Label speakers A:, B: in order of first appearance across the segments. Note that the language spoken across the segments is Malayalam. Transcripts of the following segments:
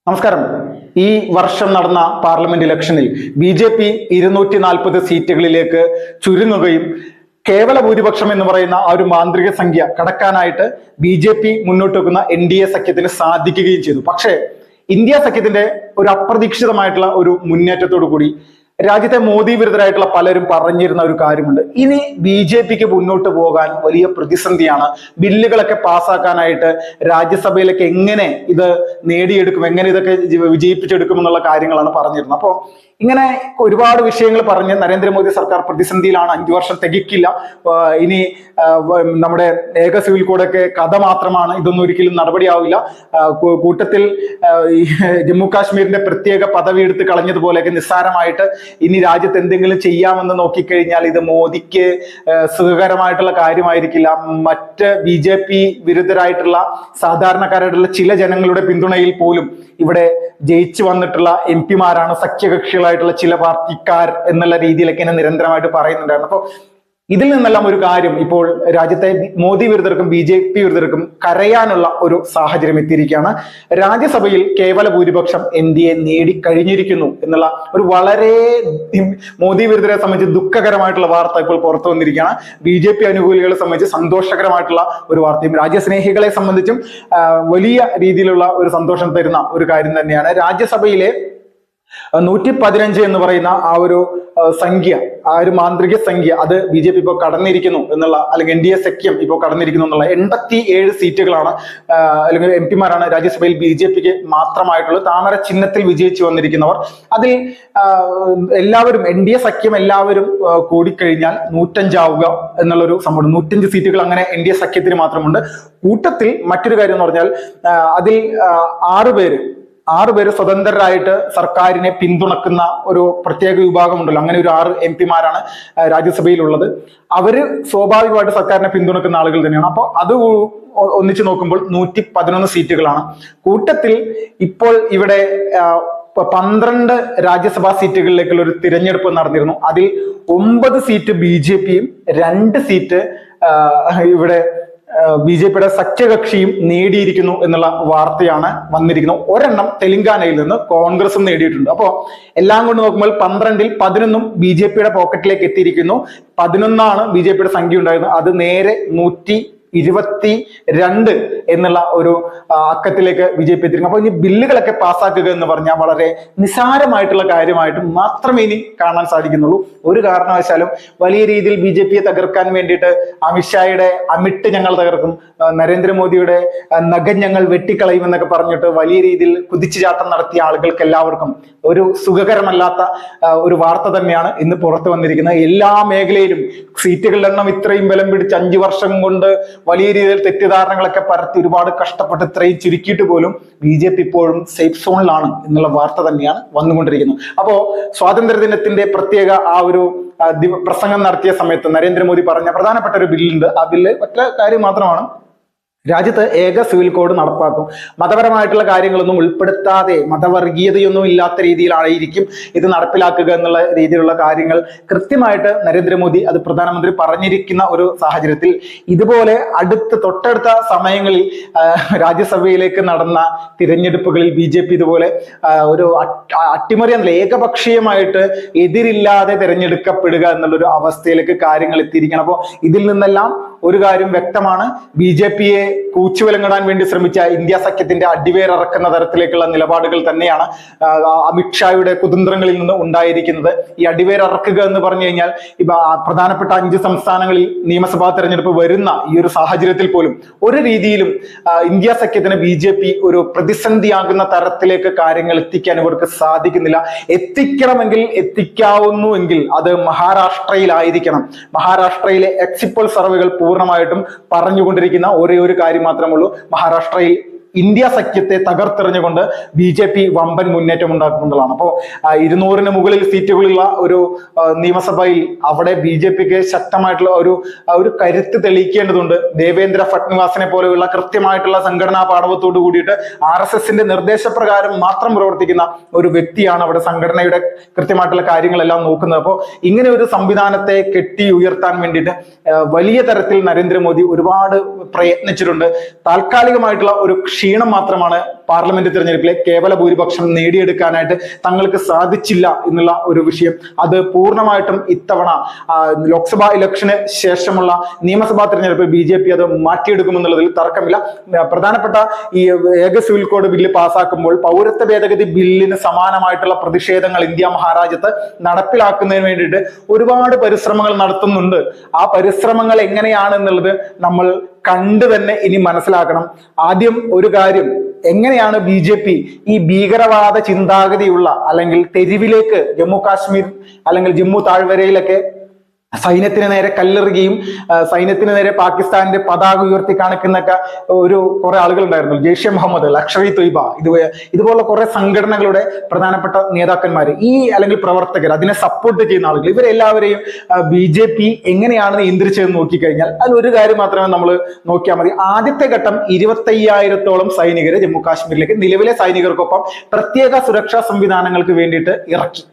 A: നമസ്കാരം. ഈ വർഷം നടന്ന പാർലമെന്റ് ഇലക്ഷനിൽ BJP 240 സീറ്റുകളിലേക്ക് ചുരുങ്ങുകയും കേവല ഭൂരിപക്ഷം എന്ന് പറയുന്ന ആ ഒരു മാന്ത്രിക സംഖ്യ കടക്കാനായിട്ട് BJP മുന്നോട്ട് വെക്കുന്ന NDA സഖ്യത്തിന് സാധിക്കുകയും ചെയ്തു. പക്ഷേ ഇന്ത്യ സഖ്യത്തിന്റെ ഒരു അപ്രതീക്ഷിതമായിട്ടുള്ള ഒരു മുന്നേറ്റത്തോടു കൂടി രാജ്യത്തെ മോദി വിരുദ്ധരായിട്ടുള്ള പലരും പറഞ്ഞിരുന്ന ഒരു കാര്യമുണ്ട്. ഇനി BJPക്ക് മുന്നോട്ട് പോകാൻ വലിയ പ്രതിസന്ധിയാണ്. ബില്ലുകളൊക്കെ പാസ്സാക്കാനായിട്ട് രാജ്യസഭയിലേക്ക് എങ്ങനെ ഇത് നേടിയെടുക്കും, എങ്ങനെ ഇതൊക്കെ വിജയിപ്പിച്ചെടുക്കും എന്നുള്ള കാര്യങ്ങളാണ് പറഞ്ഞിരുന്നത്. അപ്പോൾ ഇങ്ങനെ ഒരുപാട് വിഷയങ്ങൾ പറഞ്ഞ് നരേന്ദ്രമോദി സർക്കാർ പ്രതിസന്ധിയിലാണ്. 5 വർഷം തികക്കില്ല, ഇനി നമ്മുടെ ഏക സിവിൽ കോഡൊക്കെ കഥ മാത്രമാണ്, ഇതൊന്നും ഒരിക്കലും നടപടിയാവില്ല. കൂട്ടത്തിൽ ജമ്മു കാശ്മീരിന്റെ പ്രത്യേക പദവി എടുത്ത് കളഞ്ഞതുപോലെയൊക്കെ നിസ്സാരമായിട്ട് ഇനി രാജ്യത്ത് എന്തെങ്കിലും ചെയ്യാമെന്ന് നോക്കിക്കഴിഞ്ഞാൽ ഇത് മോദിക്ക് സുഖകരമായിട്ടുള്ള കാര്യമായിരിക്കില്ല. മറ്റ് BJP വിരുദ്ധരായിട്ടുള്ള സാധാരണക്കാരായിട്ടുള്ള ചില ജനങ്ങളുടെ പിന്തുണയിൽ പോലും ഇവിടെ ജയിച്ചു വന്നിട്ടുള്ള MP-മാരാണ് സഖ്യകക്ഷികളായിട്ടുള്ള ചില പാർട്ടിക്കാർ എന്നുള്ള രീതിയിലൊക്കെ നിരന്തരമായിട്ട് പറയുന്നുണ്ടായിരുന്നു. അപ്പോൾ ഇതിൽ നിന്നെല്ലാം ഒരു കാര്യം, ഇപ്പോൾ രാജ്യത്തെ മോദി വിരുദ്ധർക്കും BJP വിരുദ്ധർക്കും കരയാനുള്ള ഒരു സാഹചര്യം എത്തിയിരിക്കുകയാണ്. രാജ്യസഭയിൽ കേവല ഭൂരിപക്ഷം NDA നേടിക്കഴിഞ്ഞിരിക്കുന്നു എന്നുള്ള ഒരു വളരെ മോദി വിരുദ്ധരെ സംബന്ധിച്ച് ദുഃഖകരമായിട്ടുള്ള വാർത്ത ഇപ്പോൾ പുറത്തു വന്നിരിക്കുകയാണ്. BJP അനുകൂലികളെ സംബന്ധിച്ച് സന്തോഷകരമായിട്ടുള്ള ഒരു വാർത്തയും രാജ്യസ്നേഹികളെ സംബന്ധിച്ചും വലിയ രീതിയിലുള്ള ഒരു സന്തോഷം തരുന്ന ഒരു കാര്യം തന്നെയാണ്. രാജ്യസഭയിലെ 115 എന്ന് പറയുന്ന ആ ഒരു സംഖ്യ, ആ ഒരു മാന്ത്രിക സംഖ്യ, അത് BJP ഇപ്പോൾ കടന്നിരിക്കുന്നു എന്നുള്ള, അല്ലെങ്കിൽ NDA സഖ്യം ഇപ്പോൾ കടന്നിരിക്കുന്നു എന്നുള്ള 87 സീറ്റുകളാണ് അല്ലെങ്കിൽ MP-മാരാണ് രാജ്യസഭയിൽ BJPക്ക് മാത്രമായിട്ടുള്ളത്. താമര ചിഹ്നത്തിൽ വിജയിച്ചു വന്നിരിക്കുന്നവർ. അതിൽ എല്ലാവരും NDA സഖ്യം എല്ലാവരും കൂടിക്കഴിഞ്ഞാൽ 105 ആവുക എന്നുള്ളൊരു സംഭവം. 105 സീറ്റുകൾ അങ്ങനെ NDA സഖ്യത്തിന് മാത്രമുണ്ട്. കൂട്ടത്തിൽ മറ്റൊരു കാര്യം എന്ന് പറഞ്ഞാൽ അതിൽ 6 പേര് സ്വതന്ത്രരായിട്ട് സർക്കാരിനെ പിന്തുണക്കുന്ന ഒരു പ്രത്യേക വിഭാഗം ഉണ്ടല്ലോ, അങ്ങനെ ഒരു 6 MP-മാരാണ് രാജ്യസഭയിലുള്ളത്. അവര് സ്വാഭാവികമായിട്ട് സർക്കാരിനെ പിന്തുണക്കുന്ന ആളുകൾ തന്നെയാണ്. അപ്പോൾ അത് ഒന്നിച്ചു നോക്കുമ്പോൾ 111 സീറ്റുകളാണ്. കൂട്ടത്തിൽ ഇപ്പോൾ ഇവിടെ 12 രാജ്യസഭാ സീറ്റുകളിലേക്കുള്ള ഒരു തിരഞ്ഞെടുപ്പ് നടന്നിരുന്നു. അതിൽ 9 സീറ്റ് BJPയും 2 സീറ്റ് ഇവിടെ BJPയുടെ സഖ്യകക്ഷിയും നേടിയിരിക്കുന്നു എന്നുള്ള വാർത്തയാണ് വന്നിരിക്കുന്നത്. ഒരെണ്ണം തെലങ്കാനയിൽ നിന്ന് കോൺഗ്രസും നേടിയിട്ടുണ്ട്. അപ്പോൾ എല്ലാം കൊണ്ട് നോക്കുമ്പോൾ 12ൽ 11ഉം BJPയുടെ പോക്കറ്റിലേക്ക് എത്തിയിരിക്കുന്നു. 11ആണ് BJPയുടെ സംഖ്യ ഉണ്ടായിരുന്നത്, അത് നേരെ 122 എന്നുള്ള ഒരു അക്കത്തിലേക്ക് BJP എത്തിയിരിക്കും. അപ്പോൾ ഇനി ബില്ലുകളൊക്കെ പാസ്സാക്കുക എന്ന് പറഞ്ഞാൽ വളരെ നിസ്സാരമായിട്ടുള്ള കാര്യമായിട്ട് മാത്രമേ ഇനി കാണാൻ സാധിക്കുന്നുള്ളൂ. ഒരു കാരണവശാലും വലിയ രീതിയിൽ BJPയെ തകർക്കാൻ വേണ്ടിയിട്ട് അമിത്ഷായുടെ അമിട്ട് ഞങ്ങൾ തകർക്കും, നരേന്ദ്രമോദിയുടെ നഖം ഞങ്ങൾ വെട്ടിക്കളയും എന്നൊക്കെ പറഞ്ഞിട്ട് വലിയ രീതിയിൽ കുതിച്ചുചാട്ടം നടത്തിയ ആളുകൾക്ക് എല്ലാവർക്കും ഒരു സുഖകരമല്ലാത്ത ഒരു വാർത്ത തന്നെയാണ് ഇന്ന് പുറത്തു വന്നിരിക്കുന്നത്. എല്ലാ മേഖലയിലും സീറ്റുകളുടെ എണ്ണം ഇത്രയും ബലം പിടിച്ച് 5 വർഷം കൊണ്ട് വലിയ രീതിയിൽ തെറ്റിദ്ധാരണകളൊക്കെ പരത്തി ഒരുപാട് കഷ്ടപ്പെട്ട് ഇത്രയും ചുരുക്കിയിട്ട് പോലും BJP ഇപ്പോഴും സേഫ് സോണിലാണ് എന്നുള്ള വാർത്ത തന്നെയാണ് വന്നുകൊണ്ടിരിക്കുന്നത്. അപ്പോ സ്വാതന്ത്ര്യദിനത്തിന്റെ പ്രത്യേക ആ ഒരു പ്രസംഗം നടത്തിയ സമയത്ത് നരേന്ദ്രമോദി പറഞ്ഞ പ്രധാനപ്പെട്ട ഒരു ബില്ലുണ്ട്. ആ ബില്ല് ഒറ്റ കാര്യം മാത്രമാണ്, രാജ്യത്ത് ഏക സിവിൽ കോഡ് നടപ്പാക്കും. മതപരമായിട്ടുള്ള കാര്യങ്ങളൊന്നും ഉൾപ്പെടുത്താതെ, മതവർഗീയതയൊന്നും ഇല്ലാത്ത രീതിയിലായിരിക്കും ഇത് നടപ്പിലാക്കുക എന്നുള്ള രീതിയിലുള്ള കാര്യങ്ങൾ കൃത്യമായിട്ട് നരേന്ദ്രമോദി അത് പ്രധാനമന്ത്രി പറഞ്ഞിരിക്കുന്ന ഒരു സാഹചര്യത്തിൽ ഇതുപോലെ തൊട്ടടുത്ത സമയങ്ങളിൽ രാജ്യസഭയിലേക്ക് നടന്ന തിരഞ്ഞെടുപ്പുകളിൽ BJP ഇതുപോലെ ഒരു അട്ടിമറി എന്നല്ല, ഏകപക്ഷീയമായിട്ട് എതിരില്ലാതെ തിരഞ്ഞെടുക്കപ്പെടുക എന്നുള്ളൊരു അവസ്ഥയിലേക്ക് കാര്യങ്ങൾ എത്തിയിരിക്കണം. അപ്പോൾ ഇതിൽ നിന്നെല്ലാം ഒരു കാര്യം വ്യക്തമാണ്, BJPയെ കൂച്ചുവിലങ്ങിടാൻ വേണ്ടി ശ്രമിച്ച ഇന്ത്യ സഖ്യത്തിന്റെ അടിവേറിറക്കുന്ന തരത്തിലേക്കുള്ള നിലപാടുകൾ തന്നെയാണ് അമിത്ഷായുടെ കുതന്ത്രങ്ങളിൽ നിന്ന് ഉണ്ടായിരിക്കുന്നത്. ഈ അടിവേറിറക്കുക എന്ന് പറഞ്ഞു കഴിഞ്ഞാൽ പ്രധാനപ്പെട്ട 5 സംസ്ഥാനങ്ങളിൽ നിയമസഭാ തെരഞ്ഞെടുപ്പ് വരുന്ന ഈ ഒരു സാഹചര്യത്തിൽ പോലും ഒരു രീതിയിലും ഇന്ത്യ സഖ്യത്തിന് BJP ഒരു പ്രതിസന്ധിയാകുന്ന തരത്തിലേക്ക് കാര്യങ്ങൾ എത്തിക്കാൻ ഇവർക്ക് സാധിക്കുന്നില്ല. എത്തിക്കണമെങ്കിൽ, എത്തിക്കാവുന്നുവെങ്കിൽ അത് മഹാരാഷ്ട്രയിലായിരിക്കണം. മഹാരാഷ്ട്രയിലെ എക്സിറ്റ് പോൾ സർവേകൾ പൂർണ്ണമായിട്ടും പറഞ്ഞുകൊണ്ടിരിക്കുന്ന ഒരേ ഒരു കാര്യം മാത്രമേ ഉള്ളൂ, മഹാരാഷ്ട്രയിൽ ഇന്ത്യ സഖ്യത്തെ തകർത്തെറിഞ്ഞുകൊണ്ട് BJP വമ്പൻ മുന്നേറ്റം ഉണ്ടാക്കുന്നതാണ്. അപ്പോൾ 200-ന് മുകളിൽ സീറ്റുകളുള്ള ഒരു നിയമസഭയിൽ അവിടെ BJPക്ക് ശക്തമായിട്ടുള്ള ഒരു കരുത്ത് തെളിയിക്കേണ്ടതുണ്ട്. ദേവേന്ദ്ര ഫട്നാവിസിനെ പോലെയുള്ള കൃത്യമായിട്ടുള്ള സംഘടനാ പാടവത്തോട് കൂടിയിട്ട് RSSന്റെ നിർദ്ദേശപ്രകാരം മാത്രം പ്രവർത്തിക്കുന്ന ഒരു വ്യക്തിയാണ് അവിടെ സംഘടനയുടെ കൃത്യമായിട്ടുള്ള കാര്യങ്ങളെല്ലാം നോക്കുന്നത്. അപ്പോൾ ഇങ്ങനെ ഒരു സംവിധാനത്തെ കെട്ടി ഉയർത്താൻ വേണ്ടിയിട്ട് വലിയ തരത്തിൽ നരേന്ദ്രമോദി ഒരുപാട് പ്രയത്നിച്ചിട്ടുണ്ട്. താൽക്കാലികമായിട്ടുള്ള ഒരു ക്ഷീണം മാത്രമാണ് പാർലമെന്റ് തിരഞ്ഞെടുപ്പിലെ കേവല ഭൂരിപക്ഷം നേടിയെടുക്കാനായിട്ട് തങ്ങൾക്ക് സാധിച്ചില്ല എന്നുള്ള ഒരു വിഷയം. അത് പൂർണ്ണമായിട്ടും ഇത്തവണ ലോക്സഭാ ഇലക്ഷന് ശേഷമുള്ള നിയമസഭാ തിരഞ്ഞെടുപ്പിൽ BJP അത് മാറ്റിയെടുക്കുമെന്നുള്ളതിൽ തർക്കമില്ല. പ്രധാനപ്പെട്ട ഈ ഏക സിവിൽ കോഡ് ബില്ല് പാസ്സാക്കുമ്പോൾ പൗരത്വ ഭേദഗതി ബില്ലിന് സമാനമായിട്ടുള്ള പ്രതിഷേധങ്ങൾ ഇന്ത്യ മഹാരാജ്യത്ത് നടപ്പിലാക്കുന്നതിന് വേണ്ടിയിട്ട് ഒരുപാട് പരിശ്രമങ്ങൾ നടത്തുന്നുണ്ട്. ആ പരിശ്രമങ്ങൾ എങ്ങനെയാണെന്നുള്ളത് നമ്മൾ കണ്ടു തന്നെ ഇനി മനസ്സിലാക്കണം. ആദ്യം ഒരു കാര്യം, എങ്ങനെയാണ് BJP ഈ ഭീകരവാദ ചിന്താഗതിയുള്ള അല്ലെങ്കിൽ തെരുവിലേക്ക് ജമ്മു കാശ്മീർ അല്ലെങ്കിൽ ജമ്മു താഴ്വരയിലൊക്കെ സൈന്യത്തിന് നേരെ കല്ലെറിയുകയും സൈന്യത്തിന് നേരെ പാകിസ്ഥാന്റെ പതാക ഉയർത്തി കാണിക്കുന്നൊക്കെ കുറെ ആളുകൾ ഉണ്ടായിരുന്നു. ജെയ്ഷെ മുഹമ്മദ്, ലഷ്കർ ഇ തൊയ്ബ, ഇതുപോലുള്ള കുറെ സംഘടനകളുടെ പ്രധാനപ്പെട്ട നേതാക്കന്മാര് അല്ലെങ്കിൽ പ്രവർത്തകർ, അതിനെ സപ്പോർട്ട് ചെയ്യുന്ന ആളുകൾ, ഇവരെല്ലാവരെയും BJP എങ്ങനെയാണ് നിയന്ത്രിച്ചതെന്ന് നോക്കിക്കഴിഞ്ഞാൽ അതിൽ ഒരു കാര്യം മാത്രമേ നമ്മൾ നോക്കിയാൽ മതി. ആദ്യത്തെ ഘട്ടം 25,000-ഓളം സൈനികരെ ജമ്മു കാശ്മീരിലേക്ക് നിലവിലെ സൈനികർക്കൊപ്പം പ്രത്യേക സുരക്ഷാ സംവിധാനങ്ങൾക്ക് വേണ്ടിയിട്ട് ഇറക്കി.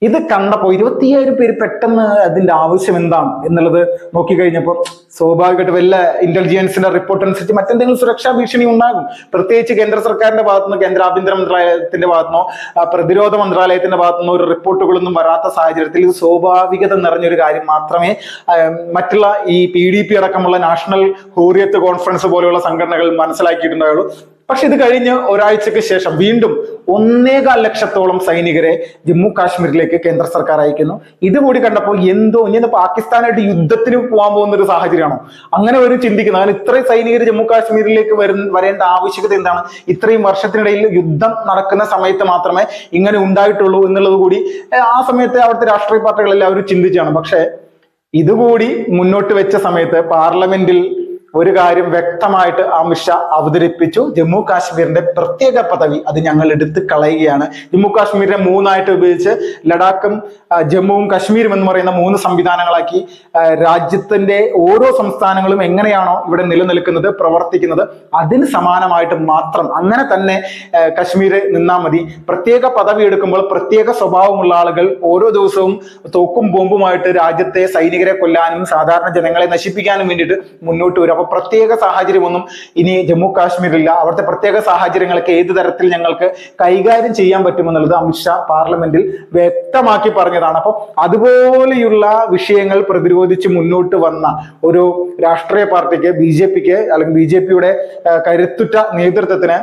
A: ഇത് കണ്ടപ്പോൾ 25,000 പേര് പെട്ടെന്ന് അതിന്റെ ആവശ്യം എന്താണ് എന്നുള്ളത് നോക്കിക്കഴിഞ്ഞപ്പോൾ സ്വാഭാവികമായിട്ട് വല്ല ഇന്റലിജൻസിന്റെ റിപ്പോർട്ട് അനുസരിച്ച് മറ്റെന്തെങ്കിലും സുരക്ഷാ ഭീഷണി ഉണ്ടാകും. പ്രത്യേകിച്ച് കേന്ദ്ര സർക്കാരിന്റെ ഭാഗത്തുനിന്ന്, കേന്ദ്ര ആഭ്യന്തര മന്ത്രാലയത്തിന്റെ ഭാഗത്തുനിന്നോ പ്രതിരോധ മന്ത്രാലയത്തിന്റെ ഭാഗത്തുനിന്നോ ഒരു റിപ്പോർട്ടുകളൊന്നും വരാത്ത സാഹചര്യത്തിൽ ഇത് സ്വാഭാവികത നിറഞ്ഞൊരു കാര്യം മാത്രമേ മറ്റുള്ള ഈ PDP അടക്കമുള്ള നാഷണൽ ഹൂറിയത്ത് കോൺഫറൻസ് പോലെയുള്ള സംഘടനകൾ മനസ്സിലാക്കിയിട്ടുണ്ടായുള്ളൂ. പക്ഷെ ഇത് കഴിഞ്ഞ് ഒരാഴ്ചക്ക് ശേഷം വീണ്ടും 1.25 ലക്ഷത്തോളം സൈനികരെ ജമ്മു കാശ്മീരിലേക്ക് കേന്ദ്ര സർക്കാർ അയക്കുന്നു. ഇതുകൂടി കണ്ടപ്പോൾ ഇനി പാകിസ്ഥാനായിട്ട് യുദ്ധത്തിന് പോകാൻ പോകുന്ന ഒരു സാഹചര്യമാണോ? അങ്ങനെ ഒരു ചിന്തിക്കുന്നത്. കാരണം ഇത്രയും സൈനികർ ജമ്മു കാശ്മീരിലേക്ക് വരേണ്ട ആവശ്യകത എന്താണ്? ഇത്രയും വർഷത്തിനിടയിൽ യുദ്ധം നടക്കുന്ന സമയത്ത് മാത്രമേ ഇങ്ങനെ ഉണ്ടായിട്ടുള്ളൂ എന്നുള്ളത് കൂടി ആ സമയത്ത് അവിടുത്തെ രാഷ്ട്രീയ പാർട്ടികളെല്ലാവരും ചിന്തിച്ചാണ്. പക്ഷെ ഇതുകൂടി മുന്നോട്ട് വെച്ച സമയത്ത് പാർലമെന്റിൽ ഒരു കാര്യം വ്യക്തമായിട്ട് അമിത്ഷാ അവതരിപ്പിച്ചു. ജമ്മു കാശ്മീരിന്റെ പ്രത്യേക പദവി അത് ഞങ്ങൾ എടുത്ത് കളയുകയാണ്. ജമ്മു കാശ്മീരിനെ 3ആയിട്ട് വിഭജിച്ച് ലഡാക്കും ജമ്മുവും കാശ്മീരും എന്ന് പറയുന്ന 3 സംവിധാനങ്ങളാക്കി രാജ്യത്തിന്റെ ഓരോ സംസ്ഥാനങ്ങളും എങ്ങനെയാണോ ഇവിടെ നിലനിൽക്കുന്നത്, പ്രവർത്തിക്കുന്നത്, അതിന് സമാനമായിട്ട് മാത്രം അങ്ങനെ തന്നെ കശ്മീർ നിന്നാൽ മതി. പ്രത്യേക പദവി എടുക്കുമ്പോൾ പ്രത്യേക സ്വഭാവമുള്ള ആളുകൾ ഓരോ ദിവസവും തോക്കും ബോംബുമായിട്ട് രാജ്യത്തെ സൈനികരെ കൊല്ലാനും സാധാരണ ജനങ്ങളെ നശിപ്പിക്കാനും വേണ്ടിയിട്ട് മുന്നോട്ട് വരും. അപ്പൊ പ്രത്യേക സാഹചര്യമൊന്നും ഇനി ജമ്മു കാശ്മീരില്ല. അവിടുത്തെ പ്രത്യേക സാഹചര്യങ്ങളൊക്കെ ഏത് തരത്തിൽ ഞങ്ങൾക്ക് കൈകാര്യം ചെയ്യാൻ പറ്റുമെന്നുള്ളത് അമിത്ഷാ പാർലമെന്റിൽ വ്യക്തമാക്കി പറഞ്ഞതാണ്. അപ്പൊ അതുപോലെയുള്ള വിഷയങ്ങൾ പ്രതിരോധിച്ച് മുന്നോട്ട് വന്ന ഒരു രാഷ്ട്രീയ പാർട്ടിക്ക്, BJPക്ക് അല്ലെങ്കിൽ BJPയുടെ കരുത്തുറ്റ നേതൃത്വത്തിന്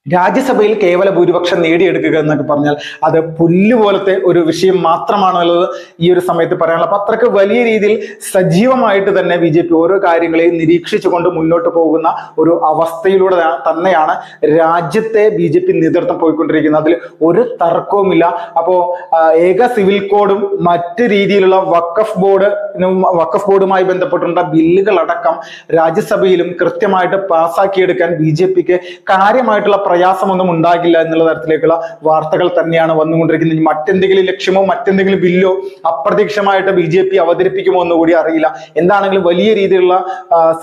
A: രാജ്യസഭയിൽ കേവല ഭൂരിപക്ഷം നേടിയെടുക്കുക എന്നൊക്കെ പറഞ്ഞാൽ അത് പുല്ലുപോലത്തെ ഒരു വിഷയം മാത്രമാണുള്ളത് ഈ ഒരു സമയത്ത് പറയാനുള്ളത്. അപ്പൊ അത്രയ്ക്ക് വലിയ രീതിയിൽ സജീവമായിട്ട് തന്നെ BJP ഓരോ കാര്യങ്ങളെയും നിരീക്ഷിച്ചുകൊണ്ട് മുന്നോട്ട് പോകുന്ന ഒരു അവസ്ഥയിലൂടെ തന്നെയാണ് രാജ്യത്തെ BJP നേതൃത്വം പോയിക്കൊണ്ടിരിക്കുന്നത്. അതിൽ ഒരു തർക്കവുമില്ല. അപ്പോ ഏക സിവിൽ കോഡും മറ്റ് രീതിയിലുള്ള വഖഫ് ബോർഡുമായി ബന്ധപ്പെട്ടുള്ള ബില്ലുകളടക്കം രാജ്യസഭയിലും കൃത്യമായിട്ട് പാസ്സാക്കിയെടുക്കാൻ BJPക്ക് കാര്യമായിട്ടുള്ള പ്രയാസമൊന്നും ഉണ്ടാകില്ല എന്നുള്ള തരത്തിലേക്കുള്ള വാർത്തകൾ തന്നെയാണ് വന്നുകൊണ്ടിരിക്കുന്നത്. മറ്റെന്തെങ്കിലും ലക്ഷ്യമോ മറ്റെന്തെങ്കിലും ബില്ലോ അപ്രത്യക്ഷമായിട്ട് BJP അവതരിപ്പിക്കുമോ എന്നുകൂടി അറിയില്ല. എന്താണെങ്കിലും വലിയ രീതിയിലുള്ള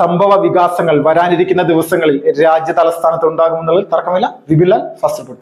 A: സംഭവ വികാസങ്ങൾ വരാനിരിക്കുന്ന ദിവസങ്ങളിൽ രാജ്യ തലസ്ഥാനത്ത് ഉണ്ടാകുമെന്നുള്ളത് തർക്കമില്ല. Vipin Lal, first report.